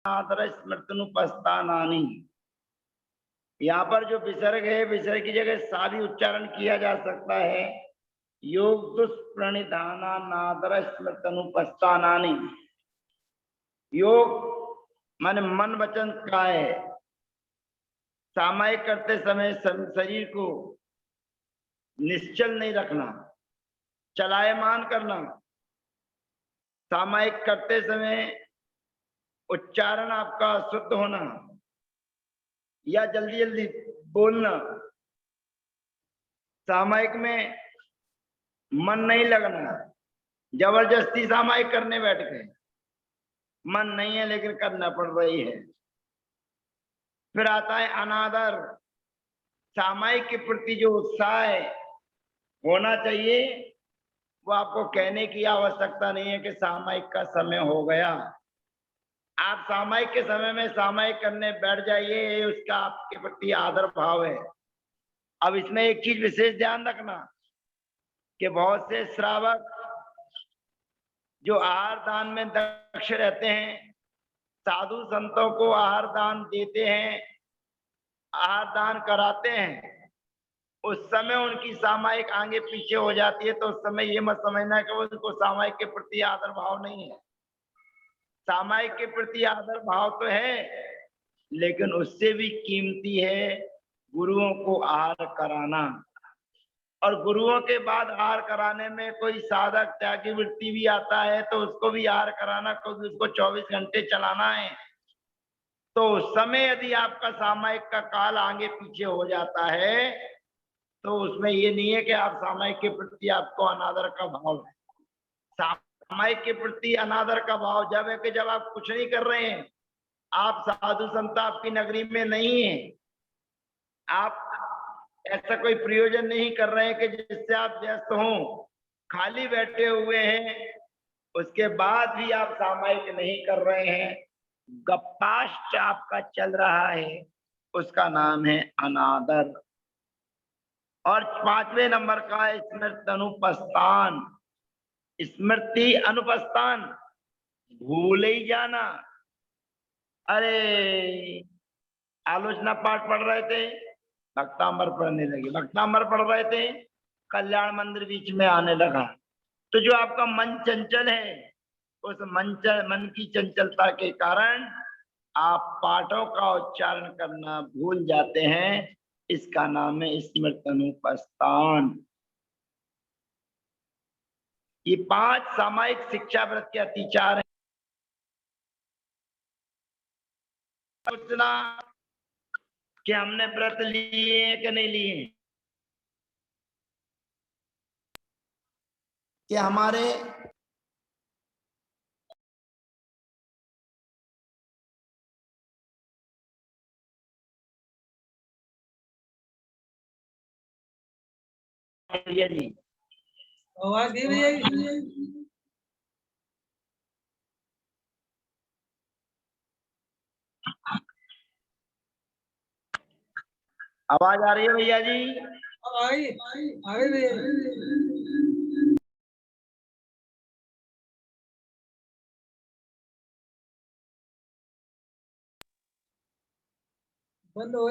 अनादर स्मृतनुपस्थानानि। यहाँ पर जो विसर्ग है, विसर्ग की जगह सा भी उच्चारण किया जा सकता है। योग दुष्प्रणिधाना नादर स्मृतनुपस्थानानि। योग माने मन वचन काय, सामायिक करते समय शरीर को निश्चल नहीं रखना, चलायमान करना। सामायिक करते समय उच्चारण आपका शुद्ध होना या जल्दी जल्दी बोलना। सामायिक में मन नहीं लगना, जबरदस्ती सामायिक करने बैठ गए, मन नहीं है लेकिन करना पड़ रही है। फिर आता है अनादर। सामायिक के प्रति जो उत्साह होना चाहिए वो आपको कहने की आवश्यकता नहीं है कि सामायिक का समय हो गया। आप सामायिक के समय में सामायिक करने बैठ जाइए, ये उसका आपके प्रति आदर भाव है। अब इसमें एक चीज विशेष ध्यान रखना कि बहुत से श्रावक जो आहार दान में दक्ष रहते हैं, साधु संतों को आहार दान देते हैं, आहार दान कराते हैं, उस समय उनकी सामायिक आगे पीछे हो जाती है। तो उस समय ये मत समझना कि उनको सामायिक के प्रति आदर भाव नहीं है। सामायिक के प्रति आदर भाव तो है, लेकिन उससे भी कीमती है गुरुओं को आहार कराना। और गुरुओं के बाद आहार कराने में कोई साधक त्यागी वृत्ति भी आता है तो उसको भी आहार कराना, क्योंकि उसको 24 घंटे चलाना है। तो उस समय यदि आपका सामायिक का काल आगे पीछे हो जाता है तो उसमें ये नहीं है कि आप सामायिक के प्रति आपको अनादर का भाव है। सामायिक के प्रति अनादर का भाव जब है कि जब आप कुछ नहीं कर रहे हैं, आप साधु संत आपकी नगरी में नहीं है, आप ऐसा कोई प्रयोजन नहीं कर रहे हैं कि जिससे आप व्यस्त हों, खाली बैठे हुए हैं, उसके बाद भी आप सामायिक नहीं कर रहे हैं, गप्पाष्ट आपका चल रहा है, उसका नाम है अनादर। और 5वें नंबर का स्मृति अनुपस्थान। स्मृति अनुपस्थान, भूल ही जाना। अरे आलोचना पाठ पढ़ रहे थे, भक्तांबर पढ़ने लगे, भक्तांबर पढ़ रहे थे, कल्याण मंदिर बीच में आने लगा। तो जो आपका मन चंचल है, उस मन की चंचलता के कारण आप पाठों का उच्चारण करना भूल जाते हैं। इसका नाम है स्मृति अनुपस्थान। ये 5 सामायिक शिक्षा व्रत के अतिचार हैं। सोचना कि हमने व्रत लिए हैं कि नहीं लिए, कि हमारे जी आवाज दे भैया। आवाज आ रही है भैया जी? आई आए भैया। बंद हो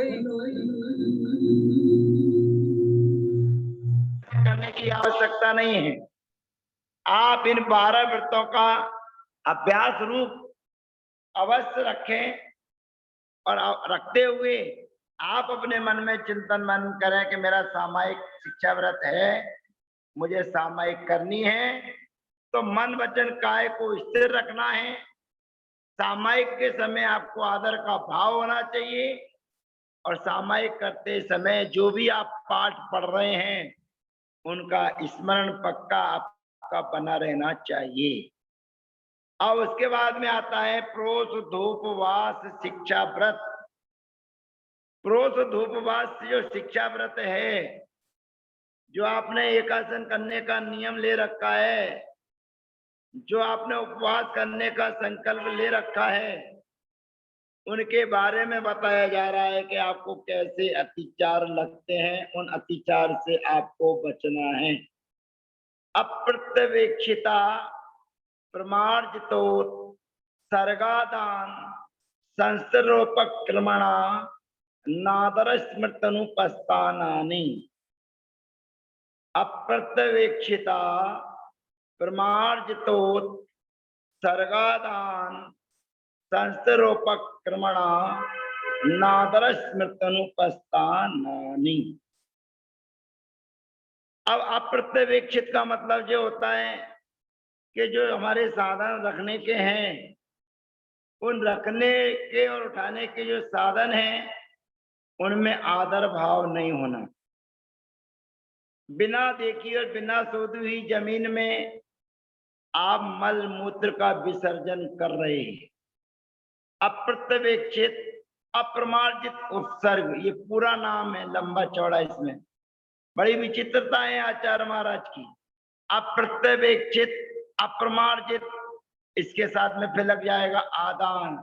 करने की आवश्यकता नहीं है। आप इन 12 व्रतों का अभ्यास रूप अवश्य रखें और रखते हुए आप अपने मन में चिंतन मन करें कि मेरा सामायिक शिक्षा व्रत है, मुझे सामायिक करनी है। तो मन वचन काय को स्थिर रखना है। सामायिक के समय आपको आदर का भाव होना चाहिए और सामायिक करते समय जो भी आप पाठ पढ़ रहे हैं उनका स्मरण पक्का आपका बना रहना चाहिए। अब उसके बाद में आता है प्रोष धूपवास शिक्षा व्रत। प्रोष धूपवास जो शिक्षा व्रत है, जो आपने एकासन करने का नियम ले रखा है, जो आपने उपवास करने का संकल्प ले रखा है, उनके बारे में बताया जा रहा है कि आपको कैसे अतिचार लगते हैं, उन अतिचार से आपको बचना है। अप्रत्यवेक्षिता प्रमार्जितो सर्गादान संसर्गोपक्रमणा नादर स्मृतनुपस्थानानि अप्रत्यवेक्षिता प्रमार्जितोत्सर्गादान संसर्गोपक्रमणा नादर स्मृतनुपस्थानानि। अब अप्रत्यवेक्षित का मतलब ये होता है कि जो हमारे साधन रखने के हैं, उन रखने के और उठाने के जो साधन हैं उनमें आदर भाव नहीं होना। बिना देखी और बिना सोधी हुई जमीन में आप मल मूत्र का विसर्जन कर रहे हैं। अप्रत्यवेक्षित अप्रमार्जित उत्सर्ग, ये पूरा नाम है, लंबा चौड़ा। इसमें बड़ी विचित्रता है आचार्य महाराज की। अप्रत्यवेक्षित अप्रमार्जित, इसके साथ में फिर लग जाएगा आदान,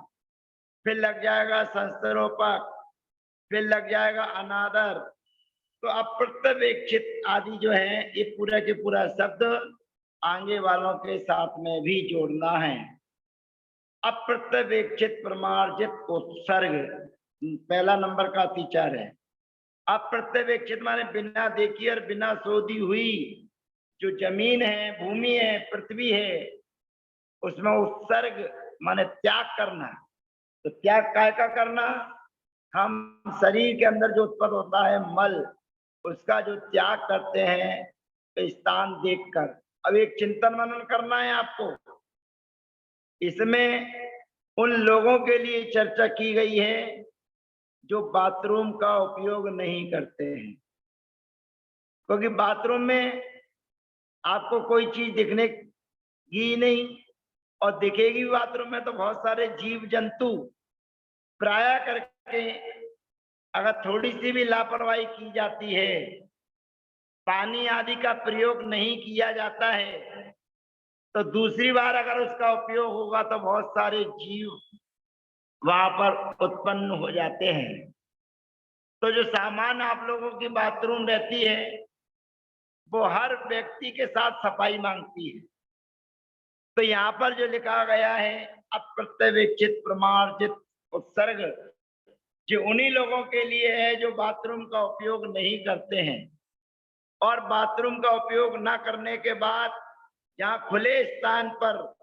फिर लग जाएगा संसर्गोपक, फिर लग जाएगा अनादर। तो अप्रत्यवेक्षित आदि जो है ये पूरा के पूरा शब्द आगे वालों के साथ में भी जोड़ना है। अप्रत्यवेक्षित प्रमार्जित उत्सर्ग पहला नंबर का अतिचार है। अप्रत्यवेक्षित माने बिना देखी और बिना शोधी हुई जो जमीन है, भूमि है, पृथ्वी है, उसमें उत्सर्ग माने त्याग करना। तो त्याग काय का करना? हम शरीर के अंदर जो उत्पन्न होता है मल, उसका जो त्याग करते हैं तो स्थान देखकर। अब एक चिंतन मनन करना है आपको। इसमें उन लोगों के लिए चर्चा की गई है जो बाथरूम का उपयोग नहीं करते हैं, क्योंकि बाथरूम में आपको कोई चीज दिखने की नहीं, और दिखेगी बाथरूम में तो बहुत सारे जीव जंतु। प्राय करके अगर थोड़ी सी भी लापरवाही की जाती है, पानी आदि का प्रयोग नहीं किया जाता है, तो दूसरी बार अगर उसका उपयोग होगा तो बहुत सारे जीव वहां पर उत्पन्न हो जाते हैं। तो जो सामान आप लोगों की बाथरूम रहती है वो हर व्यक्ति के साथ सफाई मांगती है। तो यहाँ पर जो लिखा गया है अप्रत्यवेक्षित प्रमार्जित उत्सर्ग, जो उन्हीं लोगों के लिए है जो बाथरूम का उपयोग नहीं करते हैं, और बाथरूम का उपयोग ना करने के बाद जहाँ खुले स्थान पर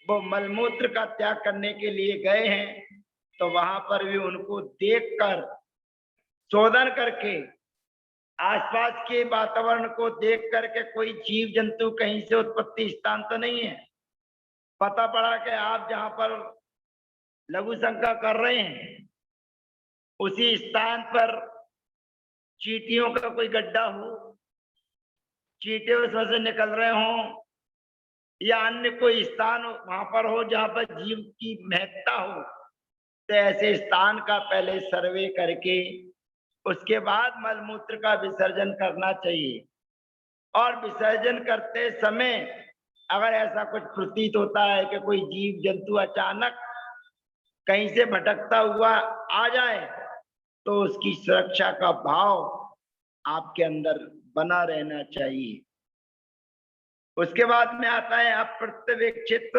वो मलमूत्र का त्याग करने के लिए गए हैं, तो वहां पर भी उनको देखकर शोधन करके आसपास के वातावरण को देख करके कोई जीव जंतु कहीं से उत्पत्ति स्थान तो नहीं है। पता पड़ा कि आप जहां पर लघु शंका कर रहे हैं उसी स्थान पर चींटियों का कोई गड्ढा हो, चींटे उसमें से निकल रहे हों, या अन्य कोई स्थान वहां पर हो जहां पर जीव की महत्ता हो, तो ऐसे स्थान का पहले सर्वे करके उसके बाद मलमूत्र का विसर्जन करना चाहिए। और विसर्जन करते समय अगर ऐसा कुछ प्रतीत होता है कि कोई जीव जंतु अचानक कहीं से भटकता हुआ आ जाए, तो उसकी सुरक्षा का भाव आपके अंदर बना रहना चाहिए। उसके बाद में आता है अप्रत्यवेक्षित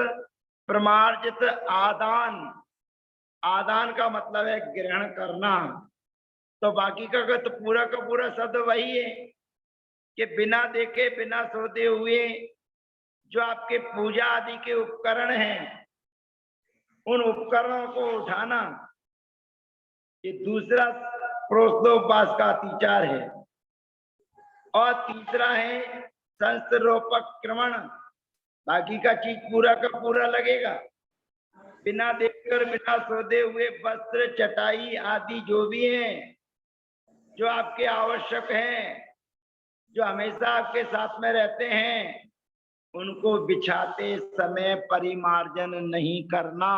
प्रमार्जित आदान। आदान का मतलब है ग्रहण करना। तो बाकी का तो पूरा का पूरा शब्द वही है कि बिना देखे बिना सोते हुए जो आपके पूजा आदि के उपकरण हैं, उन उपकरणों को उठाना, ये दूसरा प्रोक्तोपवास का अतिचार है। और तीसरा है संसर्गोपक्रमण। बाकी का चीज पूरा का पूरा लगेगा। बिना देखे और बिना सोते हुए वस्त्र चटाई आदि जो भी हैं, जो आपके आवश्यक हैं, जो हमेशा आपके साथ में रहते हैं, उनको बिछाते समय परिमार्जन नहीं करना।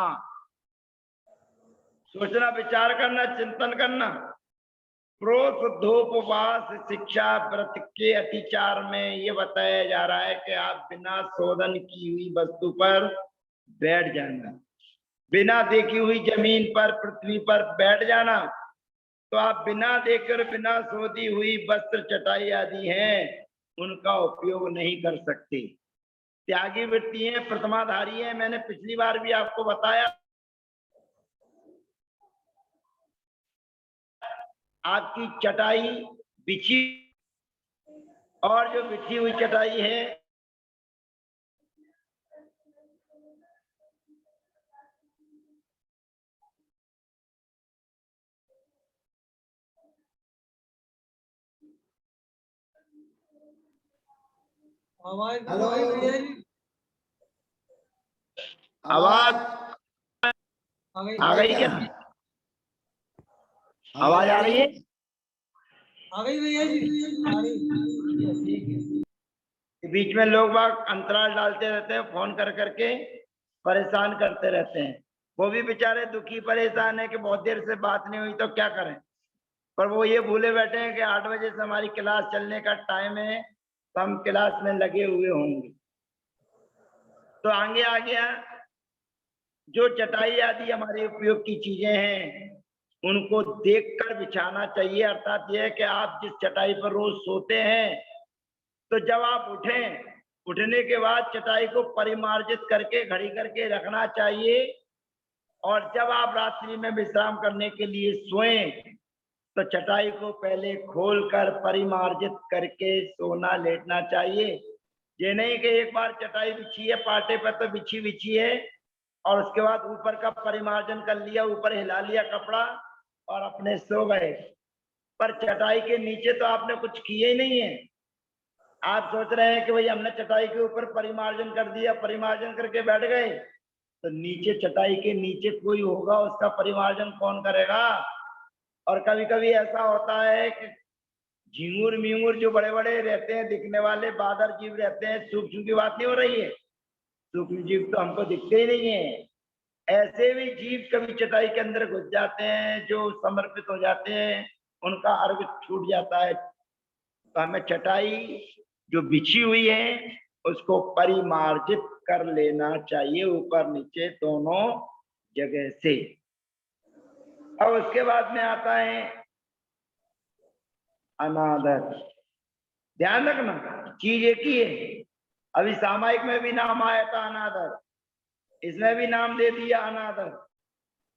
सोचना, विचार करना, चिंतन करना। प्रोक्तोपवास शिक्षा व्रत के अतिचार में ये बताया जा रहा है कि आप बिना शोधन की हुई वस्तु पर बैठ जाना, बिना देखी हुई जमीन पर पृथ्वी पर बैठ जाना। तो आप बिना देखकर बिना शोधी हुई वस्त्र चटाई आदि हैं उनका उपयोग नहीं कर सकते। त्यागी वृत्ति है, प्रथमाधारी है। मैंने पिछली बार भी आपको बताया आपकी चटाई बिछी और जो बिछी हुई चटाई है आवाज तो हेलो। आई भैया जी। आवाज आ गई आ गई क्या? आवाज आ रही है? आ गई भैया जी। आ रही। ठीक है। बीच में लोग बाग अंतराल डालते रहते हैं, फोन कर करके परेशान करते रहते हैं। वो भी बेचारे दुखी परेशान है कि बहुत देर से बात नहीं हुई तो क्या करें, पर वो ये भूले बैठे हैं कि 8 बजे से हमारी क्लास चलने का टाइम है, तो हम क्लास में लगे हुए होंगे। तो आगे आ गया, जो चटाई आदि हमारे उपयोग की चीजें हैं उनको देखकर बिछाना चाहिए। अर्थात यह है कि आप जिस चटाई पर रोज सोते हैं, तो जब आप उठें, उठने के बाद चटाई को परिमार्जित करके घड़ी करके रखना चाहिए। और जब आप रात्रि में विश्राम करने के लिए सोएं, तो चटाई को पहले खोलकर परिमार्जित करके सोना लेटना चाहिए। ये नहीं कि एक बार चटाई बिछी है पाटे पर तो बिछी बिछी है और उसके बाद ऊपर का परिमार्जन कर लिया, ऊपर हिला लिया कपड़ा और अपने सो गए, पर चटाई के नीचे तो आपने कुछ किए ही नहीं है। आप सोच रहे हैं कि भाई हमने चटाई के ऊपर परिमार्जन कर दिया, परिमार्जन करके बैठ गए, तो नीचे चटाई के नीचे कोई होगा, उसका परिमार्जन कौन करेगा? और कभी कभी ऐसा होता है कि झिंगुर मिंगुर जो बड़े बड़े रहते हैं, दिखने वाले बादर जीव रहते हैं, सूक्ष्म की बात नहीं हो रही है, सूक्ष्म जीव तो हमको दिखते ही नहीं है, ऐसे भी जीव कभी चटाई के अंदर घुस जाते हैं, जो समर्पित हो जाते हैं, उनका अर्घ छूट जाता है। तो हमें चटाई जो बिछी हुई है उसको परिमार्जित कर लेना चाहिए, ऊपर नीचे दोनों जगह से। अब उसके बाद में आता है अनादर। ध्यान रखना, चीज एक ही है। अभी सामायिक में भी नाम आया था अनादर, इसमें भी नाम दे दिया अनादर।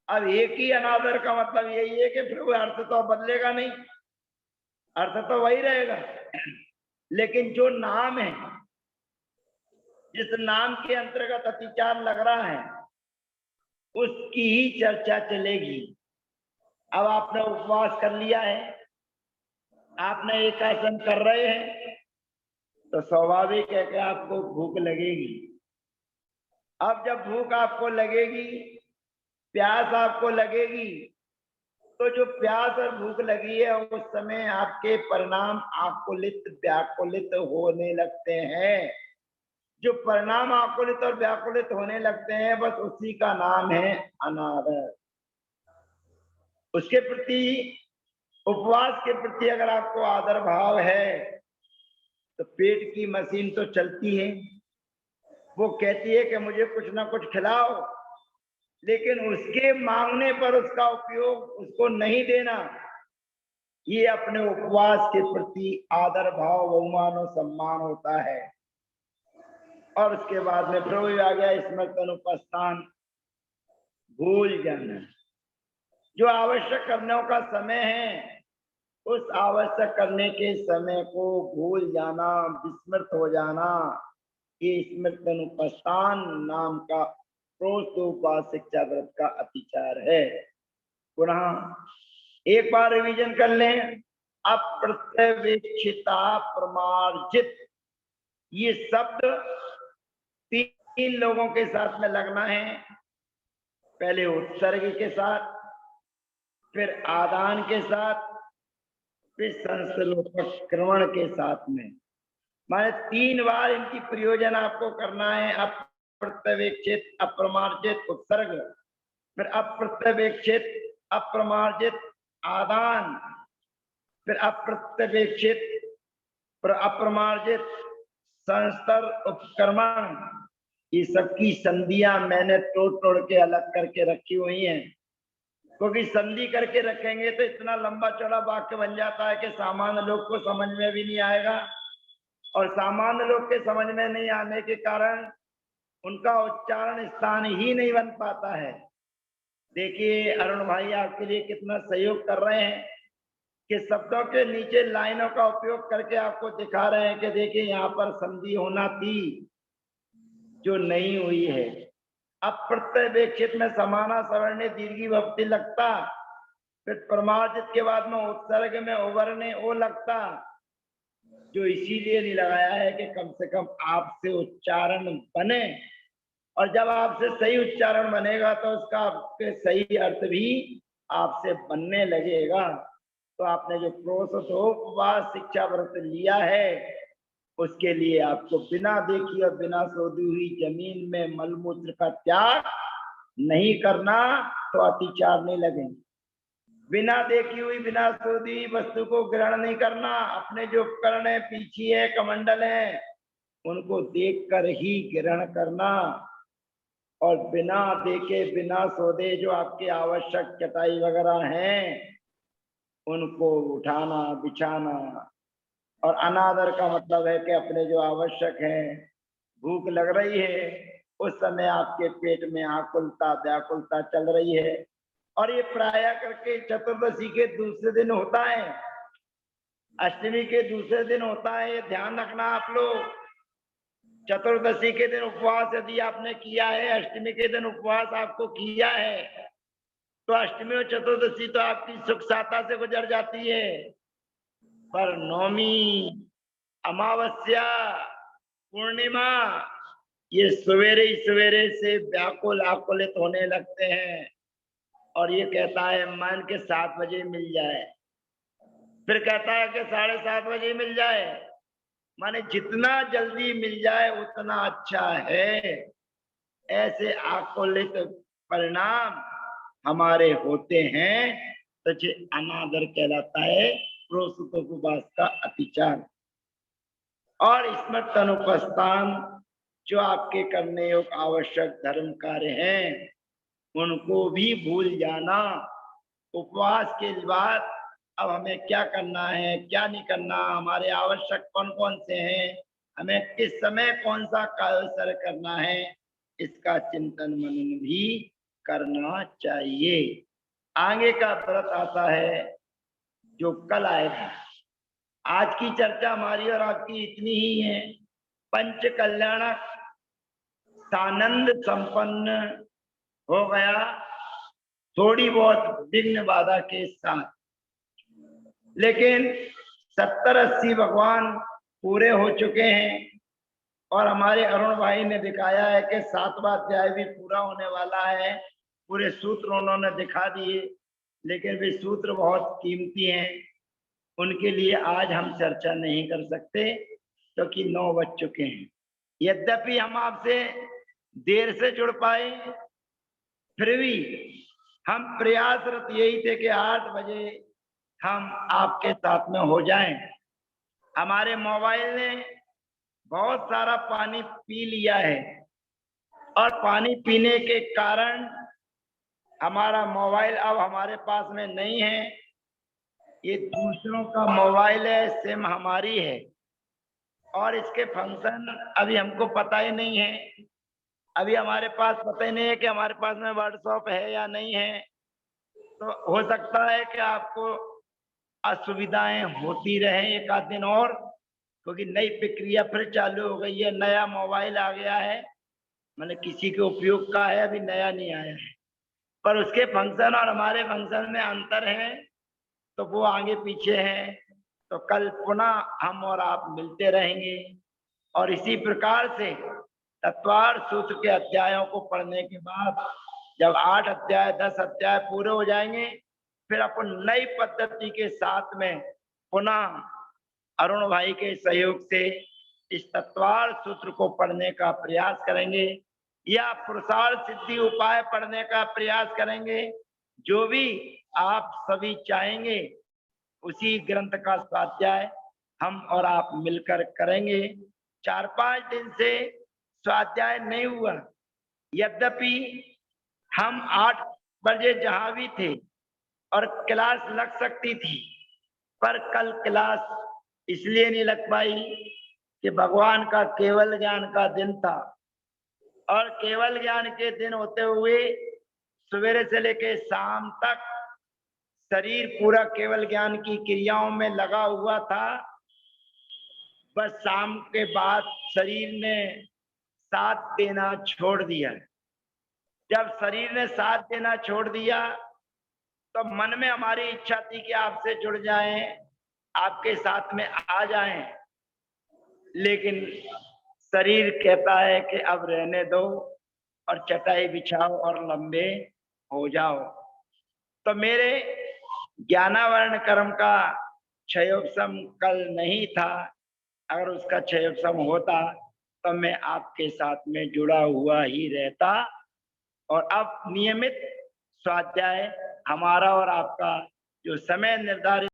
अब एक ही अनादर का मतलब यही है कि फिर वो अर्थ तो बदलेगा नहीं, अर्थ तो वही रहेगा, लेकिन जो नाम है, जिस नाम के अंतर्गत अतिचार लग रहा है, उसकी ही चर्चा चलेगी। अब आपने उपवास कर लिया है, आपने एक आसन कर रहे हैं, तो स्वाभाविक है कि आपको भूख लगेगी। अब जब भूख आपको लगेगी, प्यास आपको लगेगी, तो जो प्यास और भूख लगी है उस समय आपके परिणाम आकुलित व्याकुलित होने लगते हैं। जो परिणाम आकुलित और व्याकुलित होने लगते हैं, बस उसी का नाम है अनादर। उसके प्रति, उपवास के प्रति अगर आपको आदर भाव है, तो पेट की मशीन तो चलती है, वो कहती है कि मुझे कुछ ना कुछ खिलाओ, लेकिन उसके मांगने पर उसका उपयोग उसको नहीं देना, ये अपने उपवास के प्रति आदर भाव, बहुमान और सम्मान होता है। और उसके बाद में प्रभु आ गया स्मृतन उपस्थान, भूल जाना। जो आवश्यक करने का समय है, उस आवश्यक करने के समय को भूल जाना, विस्मृत हो जाना, ये स्मृतन उपस्थान नाम का प्रोस्तोपासिक जागृत का अतिचार है। पुनः एक बार रिवीजन कर लें। अप्रत्यवेक्षिता प्रमार्जित, ये शब्द तीन लोगों के साथ में लगना है। पहले उत्सर्ग के साथ, फिर आदान के साथ, फिर संश्लोकक्रमण के साथ में। माने 3 बार इनकी प्रयोजन आपको करना है। अप्रत्यवेक्षित, अप्रमार्जित उत्सर्ग, फिर अप्रत्यवेक्षित अप्रमार्जित आदान, फिर अप्रत्यवेक्षित अप्रमार्जित संस्तर उपक्रमण। ये सबकी संधियां मैंने तोड़ तोड़ के अलग करके रखी हुई हैं, क्योंकि संधि करके रखेंगे तो इतना लंबा चौड़ा वाक्य बन जाता है कि सामान्य लोग को समझ में भी नहीं आएगा, और सामान्य लोग के समझ में नहीं आने के कारण उनका उच्चारण स्थान ही नहीं बन पाता है। देखिए अरुण भाई आपके लिए कितना सहयोग कर रहे हैं, कि शब्दों के नीचे लाइनों का उपयोग करके आपको दिखा रहे हैं कि देखिए यहाँ पर संधि होना थी जो नहीं हुई है। अब प्रत्यवेक्षित में समाना सवर्णे दीर्घी भक्ति लगता, फिर प्रमार्जित के बाद में उत्सर्ग में उवर्णे ओ लगता, जो इसीलिए नहीं लगाया है कि कम से कम आपसे उच्चारण बने, और जब आपसे सही उच्चारण बनेगा तो उसका आपके सही अर्थ भी आपसे बनने लगेगा। तो आपने जो प्रोसोपवास शिक्षा व्रत लिया है उसके लिए आपको बिना देखी और बिना सोधी हुई जमीन में मलमूत्र का त्याग नहीं करना, तो अतिचार नहीं लगेंगे। बिना देखी हुई बिना सोधी हुई वस्तु को ग्रहण नहीं करना। अपने जो उपकरण है, पीछी है, कमंडल है, उनको देखकर ही ग्रहण करना। और बिना देखे बिना सोधे जो आपके आवश्यक चटाई वगैरह हैं उनको उठाना बिछाना। और अनादर का मतलब है कि अपने जो आवश्यक है, भूख लग रही है, उस समय आपके पेट में आकुलता व्याकुलता चल रही है, और ये प्राय करके चतुर्दशी के दूसरे दिन होता है, अष्टमी के दूसरे दिन होता है। ये ध्यान रखना आप लोग। चतुर्दशी के दिन उपवास यदि आपने किया है, अष्टमी के दिन उपवास आपको किया है, तो अष्टमी और चतुर्दशी तो आपकी सुख साता से गुजर जाती है, पर नौमी, अमावस्या, पूर्णिमा, ये सवेरे ही सवेरे से व्याकुल आकुलित होने लगते हैं। और ये कहता है मन के 7 बजे मिल जाए, फिर कहता है कि 7:30 बजे मिल जाए। माने जितना जल्दी मिल जाए उतना अच्छा है। ऐसे आकुलित परिणाम हमारे होते हैं, तो ये अनादर कहलाता है, प्रोसुतोपवास का अतिचार। और इसमें तनुपस्थान, जो आपके करने योग आवश्यक धर्म कार्य हैं उनको भी भूल जाना। उपवास के बाद अब हमें क्या करना है क्या नहीं करना, हमारे आवश्यक कौन कौन से हैं, हमें किस समय कौन सा कार्य करना है, इसका चिंतन मनन भी करना चाहिए। आगे का व्रत आता है जो कल आएगा। आज की चर्चा हमारी और आपकी इतनी ही है। पंच कल्याणक सानंद संपन्न हो गया, थोड़ी बहुत विघ्न बाधा के साथ, लेकिन 70-80 भगवान पूरे हो चुके हैं। और हमारे अरुण भाई ने दिखाया है कि 7वां अध्याय भी पूरा होने वाला है। पूरे सूत्र उन्होंने दिखा दिए, लेकिन वे सूत्र बहुत कीमती हैं, उनके लिए आज हम चर्चा नहीं कर सकते क्योंकि 9 बज चुके हैं। यद्यपि हम आपसे देर से जुड़ पाए, फिर भी हम प्रयासरत यही थे कि 8 बजे हम आपके साथ में हो जाएं। हमारे मोबाइल ने बहुत सारा पानी पी लिया है, और पानी पीने के कारण हमारा मोबाइल अब हमारे पास में नहीं है। ये दूसरों का मोबाइल है, सिम हमारी है, और इसके फंक्शन अभी हमको पता ही नहीं है। अभी हमारे पास पता ही नहीं है कि हमारे पास में व्हाट्सएप है या नहीं है। तो हो सकता है कि आपको असुविधाएं होती रहे एक आध दिन और, क्योंकि नई प्रक्रिया फिर चालू हो गई है, नया मोबाइल आ गया है, मतलब किसी के उपयोग का है, अभी नया नहीं आया है, पर उसके फंक्शन और हमारे फंक्शन में अंतर है, तो वो आगे पीछे है। तो कल पुनः हम और आप मिलते रहेंगे, और इसी प्रकार से तत्वार सूत्र के अध्यायों को पढ़ने के बाद जब 8 अध्याय 10 अध्याय पूरे हो जाएंगे, फिर अपन नई पद्धति के साथ में पुनः अरुण भाई के सहयोग से इस तत्वार सूत्र को पढ़ने का प्रयास करेंगे, या पुरुषार्थ सिद्धि उपाय पढ़ने का प्रयास करेंगे। जो भी आप सभी चाहेंगे उसी ग्रंथ का स्वाध्याय हम और आप मिलकर करेंगे। 4-5 दिन से स्वाध्याय नहीं हुआ, यद्यपि हम 8 बजे जहां भी थे और क्लास लग सकती थी, पर कल क्लास इसलिए नहीं लग पाई कि भगवान का केवल ज्ञान का दिन था, और केवल ज्ञान के दिन होते हुए सवेरे से लेके शाम तक शरीर पूरा केवल ज्ञान की क्रियाओं में लगा हुआ था। बस शाम के बाद शरीर ने साथ देना छोड़ दिया। जब शरीर ने साथ देना छोड़ दिया तो मन में हमारी इच्छा थी कि आपसे जुड़ जाएं, आपके साथ में आ जाएं, लेकिन शरीर कहता है कि अब रहने दो और चटाई बिछाओ और लंबे हो जाओ। तो मेरे ज्ञानावरण कर्म का क्षयोपशम कल नहीं था। अगर उसका क्षयोपशम होता तो मैं आपके साथ में जुड़ा हुआ ही रहता। और अब नियमित स्वाध्याय हमारा और आपका जो समय निर्धारित